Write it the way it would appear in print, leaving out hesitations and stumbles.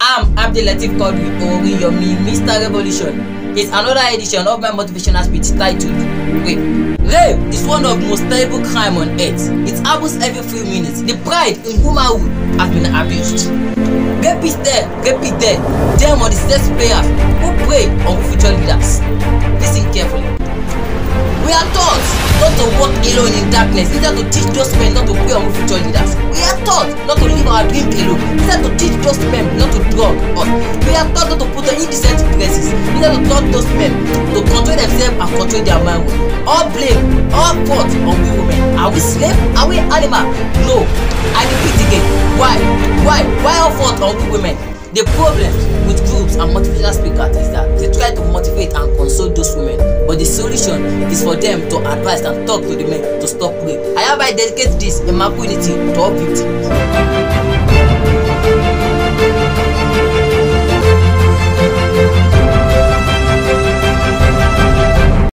I'm Abdul Latif Quadri, or Yomi, Mr. Revolution. It's another edition of my motivational speech titled Rape. Rape is one of the most terrible crimes on earth. It happens every few minutes. The pride in womanhood has been abused. Rape is there, them are the sex players who prey on future leaders. Listen carefully. We are taught not to walk alone in darkness, instead to teach those men not to prey on future leaders. We are taught not to live our dream alone, instead to teach those men not to drug us. We are taught not to put on indecent dresses, instead to taught those men to control themselves and control their mind. All blame, all fault on we women. Are we slaves? Are we animals? No. I repeat again. Why? Why all fault on we women? The problem with groups and motivational speakers is that they try to motivate and console those women, but the solution is for them to advise and talk to the men to stop rape. I hereby dedicate this in my community to all victims.